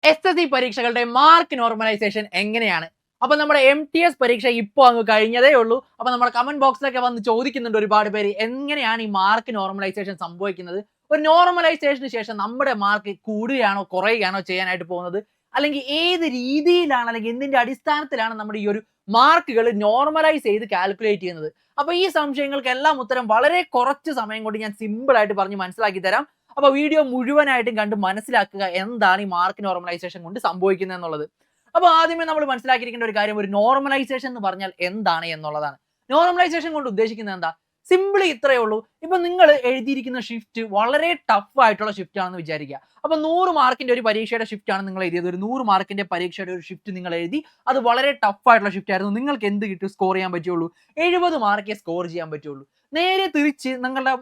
SSC പരീക്ഷകളുടെ mark normalisation എങ്ങനെയാണ്? അപ്പൊ നമ്മുടെ MTS പരീക്ഷ ഇപ്പോൾ അങ്ങ് കഴിഞ്ഞതേ ഉള്ളൂ. അപ്പൊ നമ്മുടെ കമന്റ് ബോക്സിലൊക്കെ വന്ന് ചോദിക്കുന്നുണ്ട് ഒരുപാട് പേര്, എങ്ങനെയാണ് ഈ മാർക്ക് നോർമലൈസേഷൻ സംഭവിക്കുന്നത്? ഒരു നോർമലൈസേഷന് ശേഷം നമ്മുടെ മാർക്ക് കൂടുകയാണോ കുറയുകയാണോ ചെയ്യാനായിട്ട് പോകുന്നത്? അല്ലെങ്കിൽ ഏത് രീതിയിലാണ്, അല്ലെങ്കിൽ എന്തിന്റെ അടിസ്ഥാനത്തിലാണ് നമ്മുടെ ഈ ഒരു മാർക്കുകൾ നോർമലൈസ് ചെയ്ത് കാൽക്കുലേറ്റ് ചെയ്യുന്നത്? അപ്പൊ ഈ സംശയങ്ങൾക്കെല്ലാം ഉത്തരം വളരെ കുറച്ച് സമയം കൊണ്ട് ഞാൻ സിമ്പിൾ ആയിട്ട് പറഞ്ഞ് മനസ്സിലാക്കി തരാം. അപ്പൊ വീഡിയോ മുഴുവനായിട്ടും കണ്ട് മനസ്സിലാക്കുക എന്താണ് ഈ മാർക്ക് നോർമലൈസേഷൻ കൊണ്ട് സംഭവിക്കുന്നത് എന്നുള്ളത്. അപ്പൊ ആദ്യമേ നമ്മൾ മനസ്സിലാക്കിയിരിക്കേണ്ട ഒരു കാര്യം, ഒരു നോർമലൈസേഷൻ എന്ന് പറഞ്ഞാൽ എന്താണ് എന്നുള്ളതാണ്. നോർമലൈസേഷൻ കൊണ്ട് ഉദ്ദേശിക്കുന്നത് എന്താ? സിമ്പിളി ഇത്രയേ ഉള്ളൂ. ഇപ്പൊ നിങ്ങൾ എഴുതിയിരിക്കുന്ന ഷിഫ്റ്റ് വളരെ ടഫ് ആയിട്ടുള്ള ഷിഫ്റ്റ് ആണെന്ന് വിചാരിക്കുക. അപ്പൊ 100 മാർക്കിന്റെ ഒരു പരീക്ഷയുടെ ഷിഫ്റ്റ് ആണ് നിങ്ങൾ എഴുതിയത്. ഒരു 100 മാർക്കിന്റെ പരീക്ഷയുടെ ഒരു ഷിഫ്റ്റ് നിങ്ങൾ എഴുതി. അത് വളരെ ടഫ് ആയിട്ടുള്ള ഷിഫ്റ്റ് ആയിരുന്നു. നിങ്ങൾക്ക് എന്ത് കിട്ടും? സ്കോർ ചെയ്യാൻ പറ്റുള്ളൂ 70 മാർക്കേ സ്കോർ ചെയ്യാൻ പറ്റുള്ളൂ. നേരെ തിരിച്ച് നിങ്ങളുടെ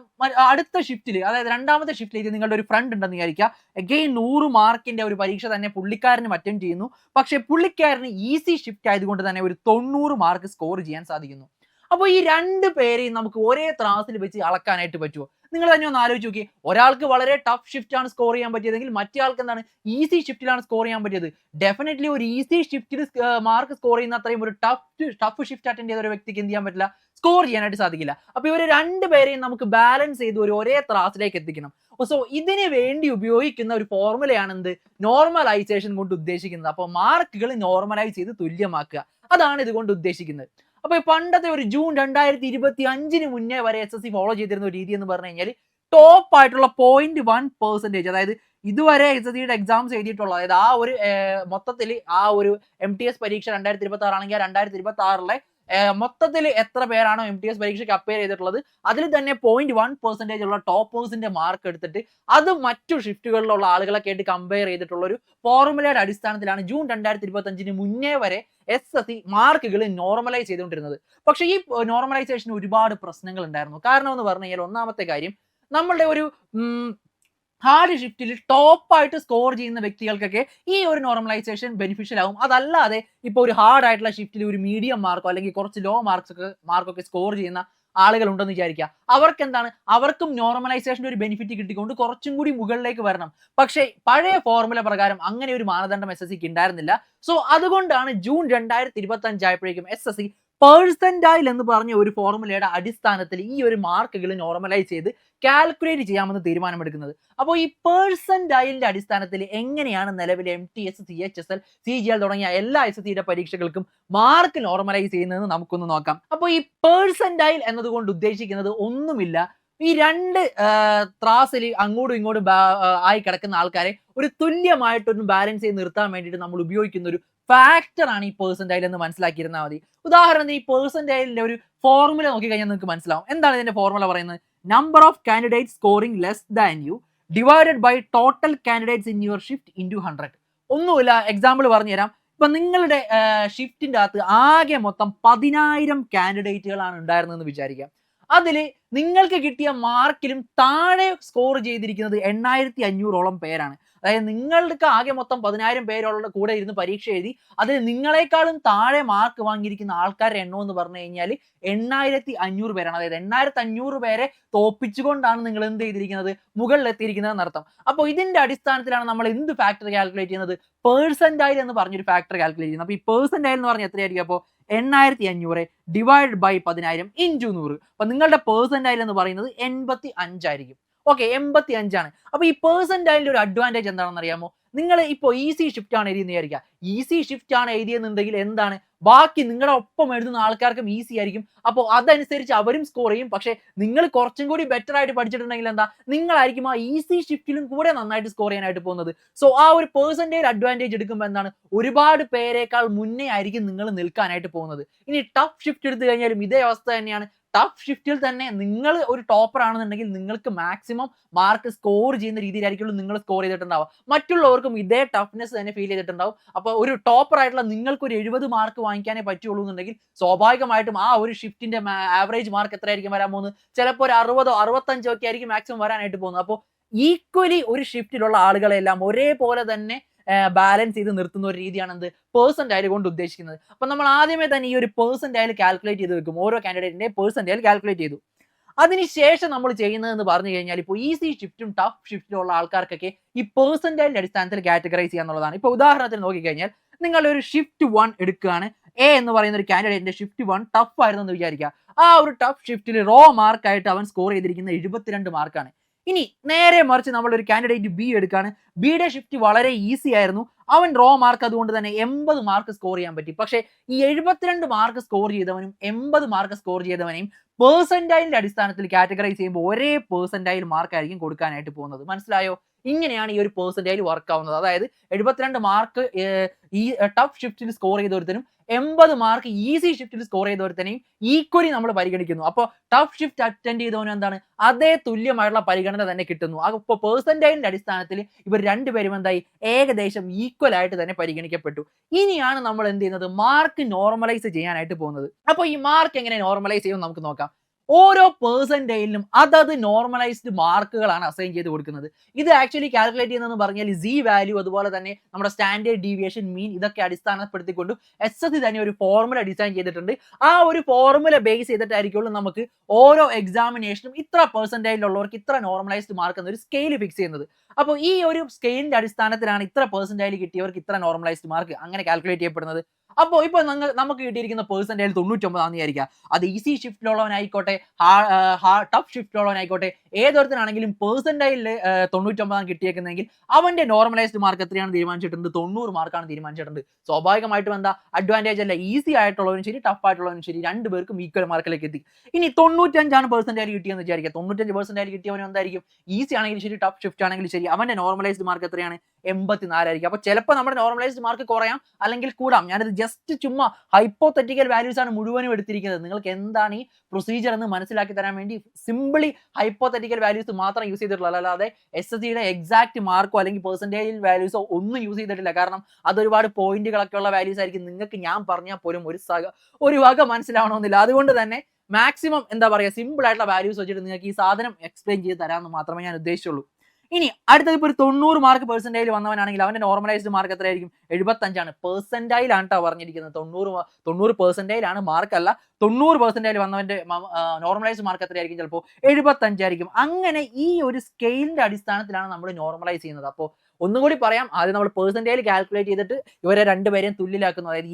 അടുത്ത ഷിഫ്റ്റിൽ, അതായത് രണ്ടാമത്തെ ഷിഫ്റ്റിലേക്ക് നിങ്ങളുടെ ഒരു ഫ്രണ്ട് ഉണ്ടെന്ന് വിചാരിക്കുക. അഗെയിൻ 100 മാർക്കിന്റെ ഒരു പരീക്ഷ തന്നെ പുള്ളിക്കാരനും അറ്റൻഡ് ചെയ്യുന്നു. പക്ഷെ പുള്ളിക്കാരന് ഈസി ഷിഫ്റ്റ് ആയതുകൊണ്ട് തന്നെ ഒരു 90 മാർക്ക് സ്കോർ ചെയ്യാൻ സാധിക്കുന്നു. അപ്പോൾ ഈ രണ്ട് പേരെയും നമുക്ക് ഒരേ ത്രാസിൽ വെച്ച് അളക്കാനായിട്ട് പറ്റുമോ? നിങ്ങൾ തന്നെ ഒന്ന് ആലോചിച്ച് നോക്കി. ഒരാൾക്ക് വളരെ ടഫ് ഷിഫ്റ്റ് ആണ് സ്കോർ ചെയ്യാൻ പറ്റിയതെങ്കിൽ മറ്റേ ആൾക്ക് എന്താണ്, ഈസി ഷിഫ്റ്റിലാണ് സ്കോർ ചെയ്യാൻ പറ്റിയത്. ഡെഫിനറ്റ്ലി ഒരു ഈസി ഷിഫ്റ്റിൽ മാർക്ക് സ്കോർ ചെയ്യുന്ന അത്രയും ഒരു ടഫ് ഷിഫ്റ്റ് അറ്റൻഡ് ചെയ്ത ഒരു വ്യക്തിക്ക് എന്ത് ചെയ്യാൻ പറ്റില്ല? സ്കോർ ചെയ്യാനായിട്ട് സാധിക്കില്ല. അപ്പൊ ഇവർ രണ്ടുപേരെയും നമുക്ക് ബാലൻസ് ചെയ്ത് ഒരു ഒരേ ത്രാസിലേക്ക് എത്തിക്കണം. സോ ഇതിന് വേണ്ടി ഉപയോഗിക്കുന്ന ഒരു ഫോർമുലയാണ് എന്ത്? നോർമലൈസേഷൻ കൊണ്ട് ഉദ്ദേശിക്കുന്നത്. അപ്പോൾ മാർക്കുകൾ നോർമലൈസ് ചെയ്ത് തുല്യമാക്കുക, അതാണ് ഇതുകൊണ്ട് ഉദ്ദേശിക്കുന്നത്. അപ്പൊ പണ്ടത്തെ ഒരു ജൂൺ 2025 മുന്നേ വരെ SSC ഫോളോ ചെയ്തിരുന്ന ഒരു രീതി എന്ന് പറഞ്ഞു കഴിഞ്ഞാൽ, ടോപ്പ് ആയിട്ടുള്ള 0.1%, അതായത് ഇതുവരെ SSCയുടെ എക്സാംസ് എഴുതിയിട്ടുള്ള, അതായത് ആ ഒരു മൊത്തത്തിൽ ആ ഒരു MTS പരീക്ഷ 2026 ആണെങ്കിൽ 2026 മൊത്തത്തിൽ എത്ര പേരാണോ MTS പരീക്ഷയ്ക്ക് അപ്പയർ ചെയ്തിട്ടുള്ളത് അതിൽ തന്നെ 0.1% ഉള്ള ടോപ്പേഴ്സിന്റെ മാർക്ക് എടുത്തിട്ട് അത് മറ്റു ഷിഫ്റ്റുകളിലുള്ള ആളുകളൊക്കെ ആയിട്ട് കമ്പയർ ചെയ്തിട്ടുള്ള ഒരു ഫോർമുലയുടെ അടിസ്ഥാനത്തിലാണ് ജൂൺ 2025 മുന്നേ വരെ SSC മാർക്കുകൾ നോർമലൈസ് ചെയ്തുകൊണ്ടിരുന്നത്. പക്ഷേ ഈ നോർമലൈസേഷന് ഒരുപാട് പ്രശ്നങ്ങൾ ഉണ്ടായിരുന്നു. കാരണം എന്ന് പറഞ്ഞു കഴിഞ്ഞാൽ, ഒന്നാമത്തെ കാര്യം, നമ്മളുടെ ഒരു ഹാർഡ് ഷിഫ്റ്റിൽ ടോപ്പായിട്ട് സ്കോർ ചെയ്യുന്ന വ്യക്തികൾക്കൊക്കെ ഈ ഒരു നോർമലൈസേഷൻ ബെനിഫിഷ്യൽ ആവും. അതല്ലാതെ ഇപ്പോൾ ഒരു ഹാർഡ് ആയിട്ടുള്ള ഷിഫ്റ്റിൽ ഒരു മീഡിയം മാർക്കോ അല്ലെങ്കിൽ കുറച്ച് ലോ മാർക്കൊക്കെ സ്കോർ ചെയ്യുന്ന ആളുകൾ ഉണ്ടെന്ന് വിചാരിക്കുക. അവർക്ക് എന്താണ്, അവർക്കും നോർമലൈസേഷന്റെ ഒരു ബെനിഫിറ്റ് കിട്ടിക്കൊണ്ട് കുറച്ചും കൂടി മുകളിലേക്ക് വരണം. പക്ഷേ പഴയ ഫോർമുല പ്രകാരം അങ്ങനെ ഒരു മാനദണ്ഡം SSCക്ക് ഉണ്ടായിരുന്നില്ല. സോ അതുകൊണ്ടാണ് ജൂൺ 2025 ആയപ്പോഴേക്കും SSC പേഴ്സന്റൈൽ എന്ന് പറഞ്ഞ ഒരു ഫോർമുലയുടെ അടിസ്ഥാനത്തിൽ ഈ ഒരു മാർക്കുകൾ നോർമലൈസ് ചെയ്ത് കാൽക്കുലേറ്റ് ചെയ്യാമെന്ന് തീരുമാനമെടുക്കുന്നത്. അപ്പോൾ ഈ പേഴ്സന്റൈലിന്റെ അടിസ്ഥാനത്തിൽ എങ്ങനെയാണ് നിലവിലെ MTS, CHSL, CGL തുടങ്ങിയ എല്ലാ SSCയുടെ പരീക്ഷകൾക്കും മാർക്ക് നോർമലൈസ് ചെയ്യുന്നതെന്ന് നമുക്കൊന്ന് നോക്കാം. അപ്പോൾ ഈ പേഴ്സന്റൈൽ എന്നതുകൊണ്ട് ഉദ്ദേശിക്കുന്നത് ഒന്നുമില്ല, ഈ രണ്ട് ത്രാസിൽ അങ്ങോട്ടും ഇങ്ങോട്ടും ആയി കിടക്കുന്ന ആൾക്കാരെ ഒരു തുല്യമായിട്ടൊന്ന് ബാലൻസ് ചെയ്ത് നിർത്താൻ വേണ്ടിയിട്ട് നമ്മൾ ഉപയോഗിക്കുന്ന ഒരു ഫാക്ടർ ആണ് ഈ പേഴ്സന്റൈൽ എന്ന് മനസ്സിലാക്കിയിരുന്നാൽ മതി. ഉദാഹരണത്തിന് ഈ പേഴ്സന്റൈലിന്റെ ഒരു ഫോർമുല നോക്കിക്കഴിഞ്ഞാൽ നിങ്ങൾക്ക് മനസ്സിലാവും. എന്താണ് ഇതിന്റെ ഫോർമുല പറയുന്നത്? Number of candidate scoring less than you divided by total candidates in your shift into 100. ഒന്നുമില്ല, എക്സാമ്പിൾ പറഞ്ഞു തരാം. ഇപ്പൊ നിങ്ങളുടെ ഷിഫ്റ്റിന്റെ അകത്ത് ആകെ മൊത്തം 10,000 കാൻഡിഡേറ്റുകളാണ് ഉണ്ടായിരുന്നതെന്ന് വിചാരിക്കാം. അതിൽ നിങ്ങൾക്ക് കിട്ടിയ മാർക്കിലും താഴെ സ്കോർ ചെയ്തിരിക്കുന്നത് 8,500ഓളം പേരാണ്. അതായത് നിങ്ങൾക്ക് ആകെ മൊത്തം 10,000 പേരുള്ള കൂടെ ഇരുന്ന് പരീക്ഷ എഴുതി അതിൽ നിങ്ങളെക്കാളും താഴെ മാർക്ക് വാങ്ങിയിരിക്കുന്ന ആൾക്കാരുടെ എണ്ണം എന്ന് പറഞ്ഞു കഴിഞ്ഞാൽ 8,500 പേരാണ്. അതായത് 8,500 പേരെ തോപ്പിച്ചുകൊണ്ടാണ് നിങ്ങൾ എന്ത് ചെയ്തിരിക്കുന്നത്, മുകളിലെത്തിയിരിക്കുന്നത് എന്നർത്ഥം. അപ്പോൾ ഇതിന്റെ അടിസ്ഥാനത്തിലാണ് നമ്മൾ എന്ത് ഫാക്ടർ കാൽക്കുലേറ്റ് ചെയ്യുന്നത്? പേഴ്സന്റൈൽ എന്ന് പറഞ്ഞൊരു ഫാക്ടർ കാൽക്കുലേറ്റ് ചെയ്യുന്നത്. അപ്പോൾ ഈ പേഴ്സന്റൈൽ എന്ന് പറഞ്ഞാൽ എത്രയായിരിക്കും? അപ്പോൾ 8,500 ഡിവൈഡ് ബൈ 10,000 ഇൻറ്റു 100. അപ്പൊ നിങ്ങളുടെ പേഴ്സന്റൈൽ എന്ന് പറയുന്നത് 85 ആയിരിക്കും. ഓക്കെ, 85 ആണ്. അപ്പൊ ഈ പേഴ്സന്റൈലിന്റെ ഒരു അഡ്വാൻറ്റേജ് എന്താണെന്ന് അറിയാമോ? നിങ്ങൾ ഇപ്പോൾ ഈസി ഷിഫ്റ്റ് ആണ് എഴുതിയെന്ന് വിചാരിക്കുക. ഈസി ഷിഫ്റ്റ് ആണ് എഴുതിയെന്നുണ്ടെങ്കിൽ എന്താണ്, ബാക്കി നിങ്ങളുടെ ഒപ്പം എഴുതുന്ന ആൾക്കാർക്കും ഈസി ആയിരിക്കും. അപ്പോൾ അതനുസരിച്ച് അവരും സ്കോർ ചെയ്യും. പക്ഷേ നിങ്ങൾ കുറച്ചും കൂടി ബെറ്റർ ആയിട്ട് പഠിച്ചിട്ടുണ്ടെങ്കിൽ എന്താ, നിങ്ങളായിരിക്കും ആ ഈസി ഷിഫ്റ്റിലും കൂടെ നന്നായിട്ട് സ്കോർ ചെയ്യാനായിട്ട് പോകുന്നത്. സോ ആ ഒരു പേഴ്സന്റേജ് അഡ്വാൻറ്റേജ് എടുക്കുമ്പോൾ എന്താണ്, ഒരുപാട് പേരെക്കാൾ മുന്നേ ആയിരിക്കും നിങ്ങൾ നിൽക്കാനായിട്ട് പോകുന്നത്. ഇനി ടഫ് ഷിഫ്റ്റ് എടുത്തു കഴിഞ്ഞാലും ഇതേ അവസ്ഥ തന്നെയാണ്. ടഫ് ഷിഫ്റ്റിൽ തന്നെ നിങ്ങൾ ഒരു ടോപ്പർ ആണെന്നുണ്ടെങ്കിൽ നിങ്ങൾക്ക് മാക്സിമം മാർക്ക് സ്കോർ ചെയ്യുന്ന രീതിയിലായിരിക്കും നിങ്ങൾ സ്കോർ ചെയ്തിട്ടുണ്ടാവുക. മറ്റുള്ളവർക്കും ഇതേ ടഫ്നെസ് തന്നെ ഫീൽ ചെയ്തിട്ടുണ്ടാവും. അപ്പോൾ ഒരു ടോപ്പർ ആയിട്ടുള്ള നിങ്ങൾക്ക് ഒരു 70 മാർക്ക് വാങ്ങിക്കാനേ പറ്റുള്ളൂ എന്നുണ്ടെങ്കിൽ സ്വാഭാവികമായിട്ടും ആ ഒരു ഷിഫ്റ്റിന്റെ ആവറേജ് മാർക്ക് എത്രയായിരിക്കും വരാൻ പോകുന്നത്? ചിലപ്പോൾ ഒരു 60ഓ 65ഓ ഒക്കെ ആയിരിക്കും മാക്സിമം വരാനായിട്ട് പോകുന്നത്. അപ്പോൾ ഈക്വലി ഒരു ഷിഫ്റ്റിലുള്ള ആളുകളെല്ലാം ഒരേപോലെ തന്നെ ബാലൻസ് ചെയ്ത് നിർത്തുന്ന ഒരു രീതിയാണ് എന്ത്, പേഴ്സന്റൈൽ കൊണ്ട് ഉദ്ദേശിക്കുന്നത്. അപ്പൊ നമ്മൾ ആദ്യമേ തന്നെ ഈ ഒരു പേഴ്സന്റൈൽ കാൽക്കുലേറ്റ് ചെയ്ത് വെക്കും. ഓരോ കാൻഡിഡേറ്റിന്റെ പേഴ്സന്റൈൽ കാൽക്കുലേറ്റ് ചെയ്തു. അതിനുശേഷം നമ്മൾ ചെയ്യുന്നതെന്ന് പറഞ്ഞു കഴിഞ്ഞാൽ ഇപ്പോൾ ഈസി ഷിഫ്റ്റും ടഫ് ഷിഫ്റ്റും ഉള്ള ആൾക്കാർക്കൊക്കെ ഈ പെർസെന്റൈലിന്റെ അടിസ്ഥാനത്തിൽ കാറ്റഗറൈസ് ചെയ്യാന്നുള്ളതാണ്. ഇപ്പോൾ ഉദാഹരണത്തിന് നോക്കിക്കഴിഞ്ഞാൽ നിങ്ങൾ ഒരു ഷിഫ്റ്റ് 1 എടുക്കുകയാണ്. എ എന്ന് പറയുന്ന ഒരു കാൻഡിഡേറ്റിന്റെ ഷിഫ്റ്റ് 1 ടഫ് ആയിരുന്നു എന്ന് വിചാരിക്കുക. ആ ഒരു ടഫ് ഷിഫ്റ്റിൽ റോ മാർക്കായിട്ട് അവൻ സ്കോർ ചെയ്തിരിക്കുന്ന 72 മാർക്കാണ്. ഇനി നേരെ മറിച്ച് നമ്മൾ ഒരു കാൻഡിഡേറ്റ് ബി എടുക്കുകയാണ്. ബിയുടെ ഷിഫ്റ്റ് വളരെ ഈസി ആയിരുന്നു. അവൻ റോ മാർക്ക് അതുകൊണ്ട് തന്നെ 80 മാർക്ക് സ്കോർ ചെയ്യാൻ പറ്റി. പക്ഷേ ഈ 72 മാർക്ക് സ്കോർ ചെയ്തവനും 80 മാർക്ക് സ്കോർ ചെയ്തവനെയും പെർസെന്റൈലിന്റെ അടിസ്ഥാനത്തിൽ കാറ്റഗറൈസ് ചെയ്യുമ്പോൾ ഒരേ പെർസെന്റൈൽ മാർക്ക് ആയിരിക്കും കൊടുക്കാനായിട്ട് പോകുന്നത്. മനസ്സിലായോ? ഇങ്ങനെയാണ് ഈ ഒരു പെർസെന്റൈൽ വർക്ക് ആവുന്നത്. അതായത് 72 മാർക്ക് ഈ ടഫ് ഷിഫ്റ്റിൽ സ്കോർ ചെയ്ത ഒരുത്തനും 80 മാർക്ക് ഈസി ഷിഫ്റ്റിൽ സ്കോർ ചെയ്ത ഒരുത്തനെയും ഈക്വലി നമ്മൾ പരിഗണിക്കുന്നു. അപ്പോൾ ടഫ് ഷിഫ്റ്റ് അറ്റൻഡ് ചെയ്തവനും എന്താണ് അതേ തുല്യമായിട്ടുള്ള പരിഗണന തന്നെ കിട്ടുന്നു. അപ്പോൾ പെർസെന്റൈലിന്റെ അടിസ്ഥാനത്തിൽ ഇവർ രണ്ടുപേരും എന്തായി ഏകദേശം ഈക്വൽ ആയിട്ട് തന്നെ പരിഗണിക്കപ്പെട്ടു. ഇനിയാണ് നമ്മൾ എന്ത് ചെയ്യുന്നത് മാർക്ക് നോർമലൈസ് ചെയ്യാനായിട്ട് പോകുന്നത്. അപ്പോൾ ഈ മാർക്ക് എങ്ങനെ നോർമലൈസ് ചെയ്യും നമുക്ക് നോക്കാം. ഓരോ പെർസെന്റൈലിനും അതത് നോർമലൈസ്ഡ് മാർക്കുകളാണ് അസൈൻ ചെയ്ത് കൊടുക്കുന്നത്. ഇത് ആക്ച്വലി കാൽക്കുലേറ്റ് ചെയ്യുന്നതെന്ന് പറഞ്ഞാൽ സി വാല്യൂ അതുപോലെ തന്നെ നമ്മുടെ സ്റ്റാൻഡേർഡ് ഡീവിയേഷൻ മീൻ ഇതൊക്കെ അടിസ്ഥാനപ്പെടുത്തിക്കൊണ്ട് SSC തന്നെ ഒരു ഫോർമുല ഡിസൈൻ ചെയ്തിട്ടുണ്ട്. ആ ഒരു ഫോർമുല ബേസ് ചെയ്തിട്ടായിരിക്കുള്ളൂ നമുക്ക് ഓരോ എക്സാമിനേഷനും ഇത്ര പെർസെന്റൈലിലുള്ളവർക്ക് ഇത്ര നോർമലൈസ്ഡ് മാർക്ക് എന്നൊരു സ്കെയിൽ ഫിക്സ് ചെയ്യുന്നത്. അപ്പോൾ ഈ ഒരു സ്കെയിലിന്റെ അടിസ്ഥാനത്തിലാണ് ഇത്ര പെർസെന്റൈൽ കിട്ടിയവർക്ക് ഇത്ര നോർമലൈസ്ഡ് മാർക്ക് അങ്ങനെ കാൽക്കുലേറ്റ് ചെയ്യപ്പെടുന്നത്. അപ്പോൾ ഇപ്പോൾ നമുക്ക് കിട്ടിയിരിക്കുന്ന പെർസെന്റൈൽ 99 ആണെന്ന് വിചാരിക്കുക. അത് ഈസി ഷിഫ്റ്റിലുള്ളവനായിക്കോട്ടെ ടഫ് ഷിഫ്റ്റിലുള്ളവനായിക്കോട്ടെ ഏതൊരുത്തനാണെങ്കിലും പെർസെന്റൈലിൽ 99 കിട്ടിയേക്കുന്നതെങ്കിൽ അവന്റെ നോർമലൈസ്ഡ് മാർക്ക് എത്രയാണ് തീരുമാനിച്ചിട്ടുണ്ട്? 90 മാർക്കാണ് തീരുമാനിച്ചിട്ടുണ്ട്. സ്വാഭാവികമായിട്ടും എന്താ അഡ്വാൻറ്റേജ് അല്ല, ഈസി ആയിട്ടുള്ളവനും ശരി ടഫ് ആയിട്ടുള്ളവനും ശരി രണ്ടുപേർക്കും ഈക്വൽ മാർക്കിലേക്ക് എത്തി. ഇനി 95 പെർസെന്റൈൽ കിട്ടിയെന്ന് വിചാരിക്കുക. 95 പെർസെന്റൈൽ കിട്ടിയവനും എന്തായിരിക്കും ഈസി ആണെങ്കിലും ശരി ടഫ് ഷിഫ്റ്റ് ആണെങ്കിലും ശരി അവന്റെ നോർമലൈസ്ഡ് മാർക്ക് എത്രയാണ്? 84 ആയിരിക്കും. അപ്പോൾ ചിലപ്പോൾ നമ്മുടെ നോർമലൈസ്ഡ് മാർക്ക് കുറയാം അല്ലെങ്കിൽ കൂടാം. ഞാനത് ജസ്റ്റ് ചുമ്മാ ഹൈപ്പോത്തറ്റിക്കൽ വാല്യൂസ് ആണ് മുഴുവനും എടുത്തിരിക്കുന്നത്. നിങ്ങൾക്ക് എന്താണ് ഈ പ്രൊസീജിയർ എന്ന് മനസ്സിലാക്കി തരാൻ വേണ്ടി സിംപിളി ഹൈപ്പോത്തറ്റിക്കൽ വാല്യൂസ് മാത്രം യൂസ് ചെയ്തിട്ടുള്ള, അല്ലാതെ SSCയുടെ എക്സാക്ട് മാർക്കോ അല്ലെങ്കിൽ പെർസെന്റേജ് വാല്യൂസോ ഒന്നും യൂസ് ചെയ്തിട്ടില്ല. കാരണം അത് ഒരുപാട് പോയിന്റുകളൊക്കെ ഉള്ള വാല്യൂസ് ആയിരിക്കും. നിങ്ങൾക്ക് ഞാൻ പറഞ്ഞാൽ പോലും ഒരു വക മനസ്സിലാവണമെന്നില്ല. അതുകൊണ്ട് തന്നെ മാക്സിമം എന്താ പറയുക സിമ്പിൾ ആയിട്ടുള്ള വാല്യൂസ് വെച്ചിട്ട് നിങ്ങൾക്ക് ഈ സാധനം എക്സ്പ്ലെയിൻ ചെയ്ത് തരാമെന്ന് മാത്രമേ ഞാൻ ഉദ്ദേശിച്ചുള്ളൂ. ഇനി അടുത്തത് ഇപ്പോൾ ഒരു 90 മാർക്ക് പെർസെന്റൈൽ വന്നവനാണെങ്കിൽ അവന്റെ നോർമലൈസ്ഡ് മാർക്ക് എത്രയായിരിക്കും? 75 പെർസെന്റൈലാണ് കേട്ടോ പറഞ്ഞിരിക്കുന്നത്. 90 പെർസെന്റൈലാണ് മാർക്ക് അല്ല. 90 പെർസെന്റൈൽ വന്നവന്റെ നോർമലൈസ്ഡ് മാർക്ക് എത്രയായിരിക്കും? ചിലപ്പോൾ 75 ആയിരിക്കും. അങ്ങനെ ഈ ഒരു സ്കെയിലിന്റെ അടിസ്ഥാനത്തിലാണ് നമ്മൾ നോർമലൈസ് ചെയ്യുന്നത്. അപ്പോൾ ഒന്നുകൂടി പറയാം, ആദ്യം നമ്മൾ പെർസെന്റൈൽ കാൽക്കുലേറ്റ് ചെയ്തിട്ട് ഇവരെ രണ്ടുപേരെയും തുല്യരാക്കുന്നു. അതായത്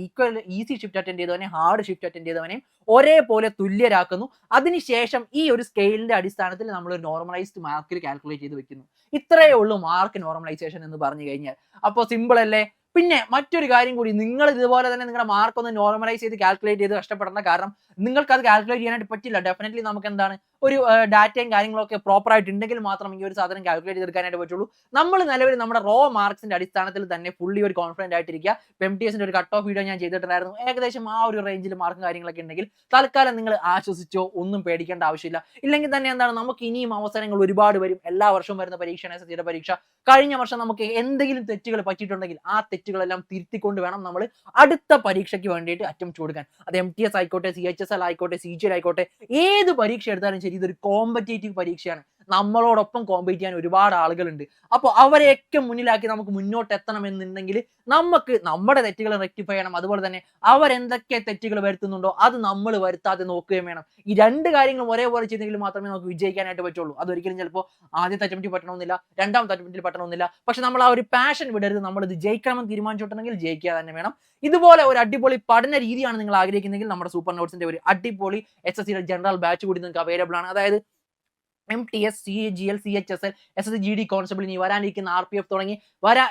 ഈസി ഷിഫ്റ്റ് അറ്റൻഡ് ചെയ്തവനെയും ഹാർഡ് ഷിഫ്റ്റ് അറ്റൻഡ് ചെയ്തവനെയും ഒരേപോലെ തുല്യരാക്കുന്നു. അതിനുശേഷം ഈ ഒരു സ്കെയിലിന്റെ അടിസ്ഥാനത്തിൽ നമ്മൾ ഒരു നോർമലൈസ്ഡ് മാർക്കിൽ കാൽക്കുലേറ്റ് ചെയ്ത് വെക്കുന്നു. ഇത്രയേ ഉള്ളൂ മാർക്ക് നോർമലൈസേഷൻ എന്ന് പറഞ്ഞു കഴിഞ്ഞാൽ. അപ്പോൾ സിമ്പിൾ അല്ലേ? പിന്നെ മറ്റൊരു കാര്യം കൂടി, നിങ്ങൾ ഇതുപോലെ തന്നെ നിങ്ങളുടെ മാർക്ക് ഒന്ന് നോർമലൈസ് ചെയ്ത് കാൽക്കുലേറ്റ് ചെയ്ത് കഷ്ടപ്പെടേണ്ട. കാരണം നിങ്ങൾക്ക് അത് കാൽക്കുലേറ്റ് ചെയ്യാനായിട്ട് പറ്റില്ല. ഡെഫിനറ്റ്ലി നമുക്ക് എന്താണ് ഒരു ഡാറ്റയും കാര്യങ്ങളൊക്കെ പ്രോപ്പർ ആയിട്ട് ഉണ്ടെങ്കിൽ മാത്രം ഈ ഒരു സാധനം കാൽക്കുലേറ്റ് ചെയ്തെടുക്കാനായിട്ട് പറ്റുള്ളൂ. നമ്മൾ നിലവിൽ നമ്മുടെ റോ മാർക്സിന്റെ അടിസ്ഥാനത്തിൽ തന്നെ ഫുള്ളി ഒരു കോൺഫിഡന്റ് ആയിട്ടിരിക്കുക. MTSന്റെ ഒരു കട്ട് ഓഫ് വീഡിയോ ഞാൻ ചെയ്തിട്ടുണ്ടായിരുന്നു. ഏകദേശം ആ ഒരു റേഞ്ചിൽ മാർക്കും കാര്യങ്ങളൊക്കെ ഉണ്ടെങ്കിൽ തൽക്കാലം നിങ്ങൾ ആശ്വസിച്ചോ, ഒന്നും പേടിക്കേണ്ട ആവശ്യമില്ല. ഇല്ലെങ്കിൽ തന്നെ എന്താണ് നമുക്ക് ഇനിയും അവസരങ്ങൾ ഒരുപാട് വരും. എല്ലാ വർഷവും വരുന്ന പരീക്ഷയാണ് SSCയുടെ പരീക്ഷ. കഴിഞ്ഞ വർഷം നമുക്ക് എന്തെങ്കിലും തെറ്റുകൾ പറ്റിയിട്ടുണ്ടെങ്കിൽ ആ തെറ്റുകളെല്ലാം തിരുത്തിക്കൊണ്ട് വേണം നമ്മൾ അടുത്ത പരീക്ഷയ്ക്ക് വേണ്ടിയിട്ട് അറ്റംപ്റ്റ് കൊടുക്കാൻ. അത് MTS ആയിക്കോട്ടെ, CHSL ആയിക്കോട്ടെ, CGL ആയിക്കോട്ടെ, ഏത് പരീക്ഷ എടുത്താലും ശരി ഇതൊരു കോമ്പറ്റേറ്റീവ് പരീക്ഷയാണ്. നമ്മളോടൊപ്പം കോമ്പീറ്റ് ചെയ്യാൻ ഒരുപാട് ആളുകളുണ്ട്. അപ്പോൾ അവരെയൊക്കെ മുന്നിലാക്കി നമുക്ക് മുന്നോട്ട് എത്തണമെന്നുണ്ടെങ്കിൽ നമുക്ക് നമ്മുടെ തെറ്റുകൾ റെക്ടിഫൈ ചെയ്യണം. അതുപോലെ തന്നെ അവരെന്തൊക്കെ തെറ്റുകൾ വരുത്തുന്നുണ്ടോ അത് നമ്മൾ വരുത്താതെ നോക്കുകയും വേണം. ഈ രണ്ട് കാര്യങ്ങളും ഒരേപോലെ ചെയ്തെങ്കിൽ മാത്രമേ നമുക്ക് വിജയിക്കാനായിട്ട് പറ്റുള്ളൂ. അതൊരിക്കലും ചിലപ്പോൾ ആദ്യത്തെ അറ്റംപ്റ്റിൽ പറ്റണമെന്നില്ല, രണ്ടാമത്തെ അറ്റംപ്റ്റിൽ പറ്റണമെന്നില്ല. പക്ഷെ നമ്മൾ ആ ഒരു പാഷൻ വിടരുത്. നമ്മളിത് ജയിക്കണമെന്ന് തീരുമാനിച്ചിട്ടുണ്ടെങ്കിൽ ജയിക്കുക തന്നെ വേണം. ഇതുപോലെ ഒരു അടിപൊളി പഠന രീതിയാണ് നിങ്ങൾ ആഗ്രഹിക്കുന്നതെങ്കിൽ നമ്മുടെ സൂപ്പർ നോട്ട്സിന്റെ ഒരു അടിപൊളി SSCയുടെ ജനറൽ ബാച്ച് കൂടി നിങ്ങൾക്ക് അവൈലബിൾ ആണ്. അതായത് MTS, CGL, CHSL, SSC GD constable, ഇനി വരാനിരിക്കുന്ന RPF തുടങ്ങി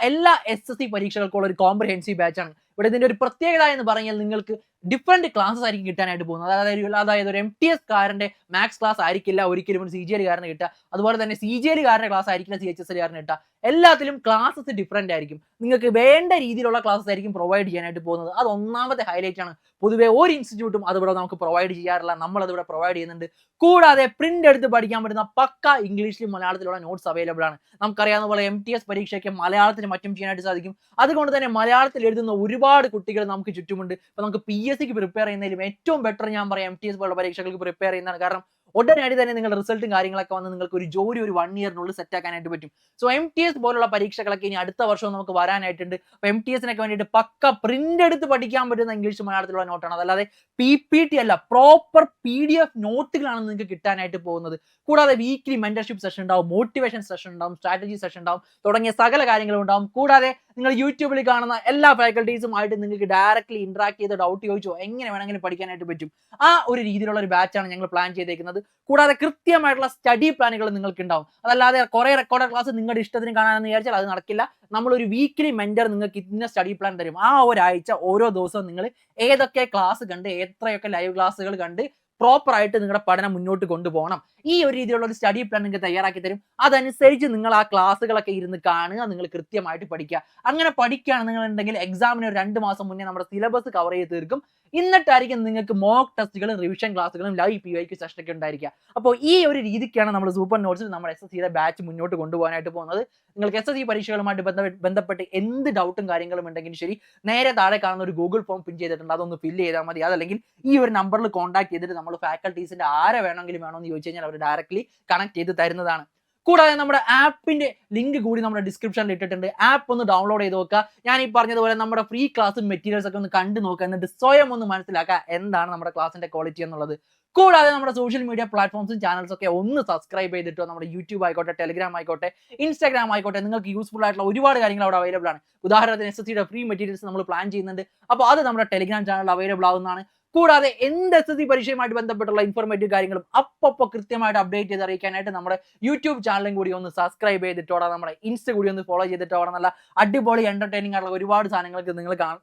എല്ലാ SSC പരീക്ഷകൾക്കുള്ള ഒരു കോംപ്രിഹെൻസീവ് ബാച്ചാണ്. ഇവിടെ ഇതിന്റെ ഒരു പ്രത്യേകത എന്ന് പറഞ്ഞാൽ നിങ്ങൾക്ക് ഡിഫറെന്റ് ക്ലാസ്സസ് ആയിരിക്കും കിട്ടാനായിട്ട് പോകുന്നത്. അതായത് ഒരു MTS കാരന്റെ മാത്സ് ക്ലാസ് ആയിരിക്കില്ല ഒരിക്കലും ഒരു CGL കാരന് കിട്ടുക. അതുപോലെ തന്നെ CGL കാരന്റെ ക്ലാസ് ആയിരിക്കില്ല CHSL കാരന് കിട്ടുക. എല്ലാത്തിലും ക്ലാസ്സസ് ഡിഫറെന്റ് ആയിരിക്കും. നിങ്ങൾക്ക് വേണ്ട രീതിയിലുള്ള ക്ലാസ്സസ് ആയിരിക്കും പ്രൊവൈഡ് ചെയ്യാനായിട്ട് പോകുന്നത്. അത് ഒന്നാമത്തെ ഹൈലൈറ്റ് ആണ്. പൊതുവെ ഒരു ഇൻസ്റ്റിറ്റ്യൂട്ടും അതിവിടെ നമുക്ക് പ്രൊവൈഡ് ചെയ്യാറില്ല. നമ്മളതിവിടെ പ്രൊവൈഡ് ചെയ്യുന്നുണ്ട്. കൂടാതെ പ്രിന്റ് എടുത്ത് പഠിക്കാൻ പറ്റുന്ന പക്ക ഇംഗ്ലീഷിലും മലയാളത്തിലുള്ള നോട്ട്സ് അവൈലബിൾ ആണ്. നമുക്കറിയാവുന്ന പോലെ MTS പരീക്ഷയ്ക്ക് മലയാളത്തിന് മറ്റും ചെയ്യാനായിട്ട് സാധിക്കും. അതുകൊണ്ട് തന്നെ മലയാളത്തിൽ എഴുതുന്ന ഒരുപാട് കുട്ടികൾ നമുക്ക് ചുറ്റുമുണ്ട്. ഇപ്പൊ നമുക്ക് PSCക്ക് പ്രിപ്പയർ ചെയ്യുന്നതിലും ഏറ്റവും ബെറ്റർ ഞാൻ പറയാം MTS പോലുള്ള പരീക്ഷകൾക്ക് പ്രിപ്പയർ ചെയ്യുന്നതാണ്. കാരണം ഉടനടി തന്നെ നിങ്ങളുടെ റിസൾട്ടും കാര്യങ്ങളൊക്കെ വന്ന് നിങ്ങൾക്ക് ഒരു ജോലി ഒരു 1 ഇയറിനുള്ളിൽ സെറ്റ് ആക്കാനായിട്ട് പറ്റും. സോ MTS പോലുള്ള പരീക്ഷകളൊക്കെ ഇനി അടുത്ത വർഷം നമുക്ക് വരാനായിട്ടുണ്ട്. അപ്പോൾ MTSനൊക്കെ വേണ്ടിയിട്ട് പക്ക പ്രിന്റ് എടുത്ത് പഠിക്കാൻ പറ്റുന്ന ഇംഗ്ലീഷ് മലയാളത്തിലുള്ള നോട്ടാണ്. അതല്ലാതെ PPT അല്ല, പ്രോപ്പർ PDF നോട്ടുകളാണ് നിങ്ങൾക്ക് കിട്ടാനായിട്ട് പോകുന്നത്. കൂടാതെ വീക്ക്ലി മെന്റർഷിപ്പ് സെഷൻ ഉണ്ടാവും, മോട്ടിവേഷൻ സെഷൻ ഉണ്ടാവും, സ്ട്രാറ്റജി സെഷൻ ഉണ്ടാവും, തുടങ്ങിയ സകല കാര്യങ്ങളും ഉണ്ടാവും. കൂടാതെ നിങ്ങൾ യൂട്യൂബിൽ കാണുന്ന എല്ലാ ഫാക്കൽറ്റീസുമായിട്ട് നിങ്ങൾക്ക് ഡയറക്റ്റ്ലി ഇന്ററാക്ട് ചെയ്ത് ഡൗട്ട് ചോദിച്ചോ എങ്ങനെ വേണമെങ്കിലും പഠിക്കാനായിട്ട് പറ്റും. ആ ഒരു രീതിയിലുള്ള ഒരു ബാച്ചാണ് ഞങ്ങൾ പ്ലാൻ ചെയ്തേക്കുന്നത്. കൂടാതെ കൃത്യമായിട്ടുള്ള സ്റ്റഡി പ്ലാനുകൾ നിങ്ങൾക്ക് ഉണ്ടാവും. അതല്ലാതെ കുറെ റെക്കോർഡഡ് ക്ലാസ് നിങ്ങളുടെ ഇഷ്ടത്തിന് കാണാനെന്ന് വിചാരിച്ചാൽ അത് നടക്കില്ല. നമ്മളൊരു വീക്ക്ലി മെന്റർ നിങ്ങൾക്ക് ഇന്ന സ്റ്റഡി പ്ലാൻ തരും. ആ ഒരാഴ്ച ഓരോ ദിവസവും നിങ്ങൾ ഏതൊക്കെ ക്ലാസ് കണ്ട്, എത്രയൊക്കെ ലൈവ് ക്ലാസ്സുകൾ കണ്ട് പ്രോപ്പർ ആയിട്ട് നിങ്ങളുടെ പഠനം മുന്നോട്ട് കൊണ്ടുപോകണം. ഈ ഒരു രീതിയിലുള്ള ഒരു സ്റ്റഡി പ്ലാൻ നിങ്ങൾക്ക് തയ്യാറാക്കി തരും. അതനുസരിച്ച് നിങ്ങൾ ആ ക്ലാസ്സുകളൊക്കെ ഇരുന്ന് കാണുക, നിങ്ങൾ കൃത്യമായിട്ട് പഠിക്കുക. അങ്ങനെ പഠിക്കുകയാണെന്നുണ്ടെങ്കിൽ എക്സാമിന് ഒരു 2 മാസം മുന്നേ നമ്മുടെ സിലബസ് കവർ ചെയ്ത് തീർക്കും. എന്നിട്ടായിരിക്കും നിങ്ങൾക്ക് മോക്ക് ടെസ്റ്റുകളും റിവിഷൻ ക്ലാസ്സുകളും ലൈവ് PYQ സെഷനൊക്കെ ഉണ്ടായിരിക്കുക. അപ്പോൾ ഈ ഒരു രീതിക്കാണ് നമ്മൾ സൂപ്പർ നോട്ട്സിൽ നമ്മുടെ SSCയുടെ ബാച്ച് മുന്നോട്ട് കൊണ്ടുപോകാനായിട്ട് പോകുന്നത്. നിങ്ങൾക്ക് SSC പരീക്ഷകളുമായിട്ട് ബന്ധപ്പെട്ട് എന്ത് ഡൗട്ടും കാര്യങ്ങളും ഉണ്ടെങ്കിലും ശരി, നേരെ താഴെ കാണുന്ന ഒരു ഗൂഗിൾ ഫോം പിൻ ചെയ്തിട്ടുണ്ട്, അതൊന്ന് ഫില്ല് ചെയ്താൽ മതി. അതല്ലെങ്കിൽ ഈ ഒരു നമ്പറിൽ കോൺടാക്ട് ചെയ്തിട്ട് നമ്മൾ ഫാക്കൽറ്റീസിന്റെ ആരെ വേണമെങ്കിലും വേണമെന്ന് ചോദിച്ചു കഴിഞ്ഞാൽ അവർ ഡയറക്റ്റ്ലി കണക്ട് ചെയ്ത് തരുന്നതാണ്. കൂടാതെ നമ്മുടെ ആപ്പിന്റെ ലിങ്ക് കൂടി നമ്മുടെ ഡിസ്ക്രിപ്ഷനിൽ ഇട്ടിട്ടുണ്ട്. ആപ്പ് ഒന്ന് ഡൗൺലോഡ് ചെയ്ത് നോക്കുക. ഞാൻ ഈ പറഞ്ഞതുപോലെ നമ്മുടെ ഫ്രീ ക്ലാസ്സും മെറ്റീരിയൽസ് ഒക്കെ ഒന്ന് കണ്ടു നോക്കുക, എന്നിട്ട് സ്വയം ഒന്ന് മനസ്സിലാക്കുക എന്താണ് നമ്മുടെ ക്ലാസിന്റെ ക്വാളിറ്റി എന്നുള്ളത്. കൂടാതെ നമ്മുടെ സോഷ്യൽ മീഡിയ പ്ലാറ്റ്ഫോംസും ചാനൽസും ഒക്കെ ഒന്ന് സബ്സ്ക്രൈബ് ചെയ്തിട്ടോ. നമ്മുടെ യൂട്യൂബ് ആയിക്കോട്ടെ, ടെലിഗ്രാം ആയിക്കോട്ടെ, ഇൻസ്റ്റാഗ്രാം ആയിക്കോട്ടെ, നിങ്ങൾക്ക് യൂസ്ഫുൾ ആയിട്ടുള്ള ഒരുപാട് കാര്യങ്ങൾ അവിടെ അവൈലബിൾ ആണ്. ഉദാഹരണത്തിന് SSCയുടെ ഫ്രീ മെറ്റീരിയൽസ് നമ്മൾ പ്ലാൻ ചെയ്യുന്നുണ്ട്. അപ്പോൾ അത് നമ്മുടെ ടെലിഗ്രാം ചാനൽ അവൈലബിൾ ആവുന്നതാണ്. കൂടാതെ എന്ത് SSC പരീക്ഷയുമായിട്ട് ബന്ധപ്പെട്ടുള്ള ഇൻഫോർമേറ്റീവ് കാര്യങ്ങളും അപ്പോൾ കൃത്യമായിട്ട് അപ്ഡേറ്റ് ചെയ്ത് അറിയിക്കാനായിട്ട് നമ്മുടെ യൂട്യൂബ് ചാനലും കൂടി ഒന്ന് സബ്സ്ക്രൈബ് ചെയ്തിട്ടോടെ, നമ്മുടെ ഇൻസ്റ്റ കൂടി ഒന്ന് ഫോളോ ചെയ്തിട്ടോടെ നല്ല അടിപൊളി എന്റർടൈനിങ് ആയിട്ടുള്ള ഒരുപാട് സാധനങ്ങൾക്ക്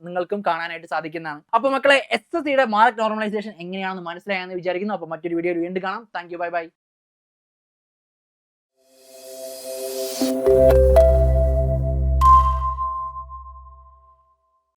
നിങ്ങൾക്കും കാണാനായിട്ട് സാധിക്കുന്നതാണ്. അപ്പോൾ മക്കളെ, SSCയുടെ മാർക്ക് നോർമലൈസേഷൻ എങ്ങനെയാണെന്ന് മനസ്സിലായെന്ന് വിചാരിക്കുന്നു. അപ്പോൾ മറ്റൊരു വീഡിയോയിൽ വീണ്ടും കാണാം. Thank you, bye bye.